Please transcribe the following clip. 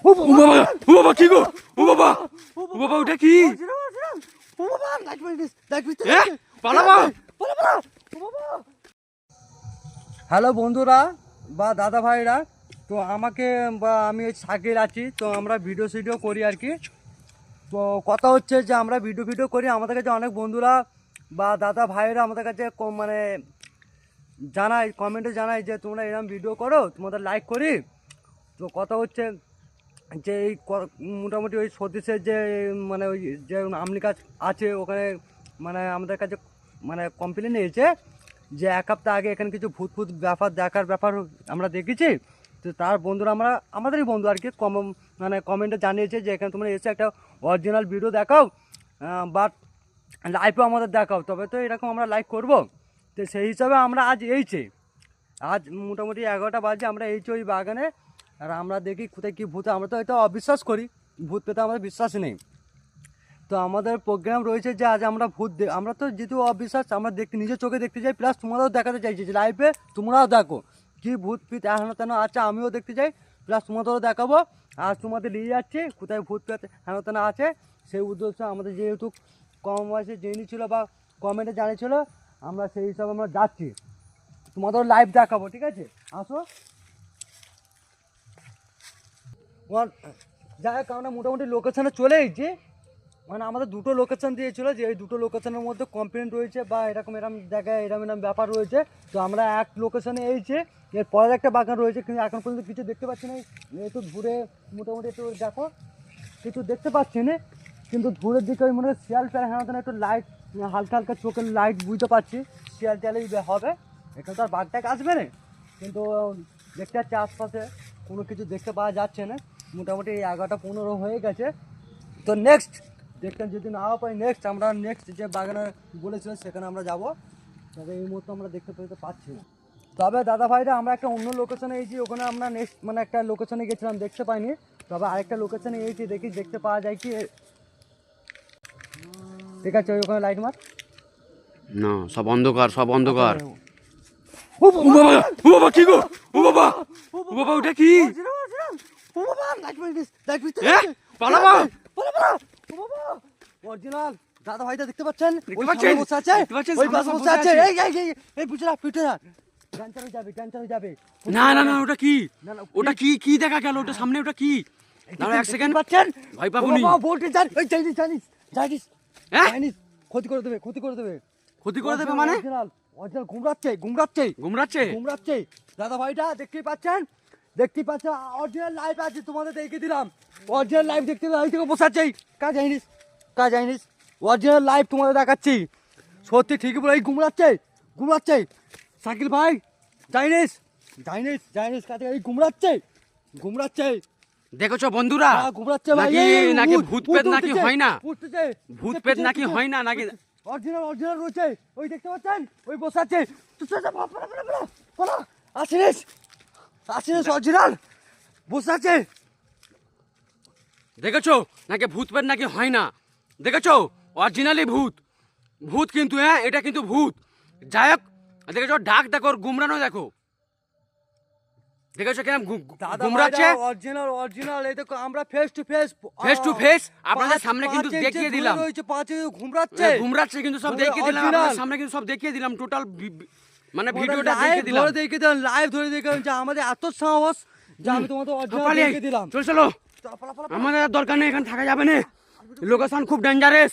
ও বাবা, ও বাবা কি গো, ও বাবা, ও বাবা ওটা কি? ও বাবা লাইট মারিস, লাইট মারিস, পালাবা। পালা। ও বাবা। হ্যালো বন্ধুরা বা দাদা ভাইরা, তো আমাকে বা আমি সাকির আছি, তো আমরা ভিডিও করি আর কি। তো কথা হচ্ছে যে আমরা ভিডিও করি, আমাদের কাছে অনেক বন্ধুরা বা দাদা ভাইরা আমাদের কাছে মানে জানাই, কমেন্টে জানাই যে তোমরা এরকম ভিডিও করো, তোমাদের লাইক করি। তো কথা হচ্ছে যে এই মোটামুটি ওই সতীশের যে মানে ওই যে আমলি গাছ আছে ওখানে, মানে আমাদের কাছে মানে কমপ্লেন এসেছে যে এক সপ্তাহ আগে এখানে কিছু ভূত ব্যাপার দেখার ব্যাপার আমরা দেখেছি। তো তার বন্ধুরা আমাদেরই বন্ধু আর কি মানে কমেন্টে জানিয়েছে যে এখানে তোমরা এসে একটা অরিজিনাল ভিডিও দেখাও, বাট লাইভও আমাদের দেখাও, তবে তো এরকম আমরা লাইভ করব। তো সেই হিসাবে আমরা আজ মোটামুটি 11টা বাজে আমরা ওই বাগানে, আর আমরা দেখি কোথায় কী ভূত। আমরা তো এটা অবিশ্বাস করি, ভূত পেতে আমাদের বিশ্বাস নেই। তো আমাদের প্রোগ্রাম রয়েছে যে আজ আমরা আমরা তো যেহেতু অবিশ্বাস, আমরা নিজের চোখে দেখতে চাই, প্লাস তোমরাও দেখাতে চাইছি যে লাইভে তোমরাও দেখো কি ভূত পিত হেন তেন আছে, আমিও দেখতে চাই, প্লাস তোমাদেরও দেখাবো। আর তোমাদের নিয়ে যাচ্ছি কোথায় ভূত পেত হেন তেন আছে, সেই উদ্দেশ্যে আমাদের যেহেতু কম বয়সে জেনেছিল বা কমেন্টে জানিয়েছিল, আমরা সেই হিসাবে আমরা যাচ্ছি, তোমাদেরও লাইভ দেখাবো, ঠিক আছে? আসো। যাই হোক, আমরা মোটামুটি লোকেশানে চলে এসেছি। মানে আমাদের দুটো লোকেশান দিয়েছিল, যে এই দুটো লোকেশানের মধ্যে কমপ্লেন রয়েছে বা এরকম জায়গায় এরকম ব্যাপার রয়েছে। তো আমরা এক লোকেশানে এসেছি, এর পরের একটা বাগান রয়েছে, কিন্তু এখন পর্যন্ত কিছু দেখতে পাচ্ছি না। একটু ঘুরে মোটামুটি একটু দেখো, কিছু দেখতে পাচ্ছি না, কিন্তু দূরের দিকে ওই মনে হয় শিয়াল ফেয়াল হেন একটু লাইট, হালকা হালকা চোখের লাইট বুঝতে পারছি শিয়াল টিয়ালেই হবে। এখানে তো আর বাঘটাক আসবে না, কিন্তু দেখতে পাচ্ছি আশপাশে কোনো কিছু দেখতে পাওয়া যাচ্ছে না। মোটামুটি 11টা 15 হয়ে গেছে। তো নেক্সট দেখতে যদি নাও পাই, আমরা নেক্সট যে বাগানে বলেছিলাম সেখানে আমরা যাব, তবে এই মুহূর্তে আমরা দেখতে পেতে পাচ্ছি না। তবে দাদা ভাইরা আমরা একটা অন্য লোকেশনে এসেছি, ওখানে আমরা নেক্সট মানে একটা লোকেশনে গেছিলাম, দেখতে পাইনি। তবে আরেকটা লোকেশনে এসেছি, দেখতে পাওয়া যায় কি। ঠিক আছে, ওখানে লাইট মার না, সব অন্ধকার, সব অন্ধকার। ও ও বাবা, ও বাবা কি গো, ও বাবা, ও বাবা ওটা কি? ও বাবা লাইট মারিস, লাইট মারিস, পালাবা। ও বাবা অরিজিনাল দাদা ভাইটা দেখতে পাচ্ছেন, দেখতে পাচ্ছেন? বসে আছে, দেখতে পাচ্ছেন? ওই সামনে পাশে বসে বসে আছে। আছে। এই পিছনে গান চালিয়ে যাবে। না না না, ওটা কি? না, না, ওটা কি কি দেখা গেল? ওটা সামনে ওটা কি? দাঁড়াও এক সেকেন্ড, পাচ্ছেন? ভয় পাবনি। বাবা বলতে যান, ওই চাইনিজ হ্যাঁ? ক্ষতি করে দেবে। ক্ষতি করে দেবে মানে? অরিজিনাল ঘুমরাচ্ছে। দাদা ভাইটা দেখতেই পাচ্ছেন, অরিজিনাল লাইভ আছে, তোমাদের দেখে দিলাম। অরিজিনাল লাইভ দেখতে ওই থেকে বসে আছে। কাজ জানিস অরিজিনাল লাইভ তোমাদের দেখাচ্ছি। সত্যি ঠিকই বলে, এই ঘুমরাচ্ছে শাকিল ভাই। জানিস কাজে এই ঘুমরাচ্ছে। দেখেছো বন্ধুরা, ঘুমরাচ্ছে ভাই, নাকি ভূত পেত নাকি হয় না, ভূত পেত নাকি হয় না, নাকি অরিজিনাল রয়েছে, ওই দেখতে পাচ্ছেন, ওই বসে আছে। আসিস অরিজিনাল বসে আছে। দেখেছো নাকি ভূত পেত নাকি হয় না? দেখেছো অরিজিনালি ভূত কিন্তু, হ্যাঁ এটা কিন্তু ভূত। যাই হোক, দেখেছো ডাক দেখো, গুমরানো দেখো, দেখেছো কেন গুমরাচ্ছে? অরিজিনাল এই দেখো, আমরা ফেস টু ফেস আপনাদের সামনে কিন্তু দেখিয়ে দিলাম। ঘুমরাচ্ছে কিন্তু সব দেখিয়ে দিলাম আপনাদের সামনে, কিন্তু সব দেখিয়ে দিলাম, টোটাল মানে ভিডিওটা দেখিয়ে দিলাম, লাইভ ধরে দেখে যে আমাদের এত সাহস যে আমি তোমাদের অরিজিনাল দেখিয়ে দিলাম। চলো আমাদের আর দরকার নেই, এখানে থাকা যাবে না, লোকেশন খুব ডেঞ্জারাস।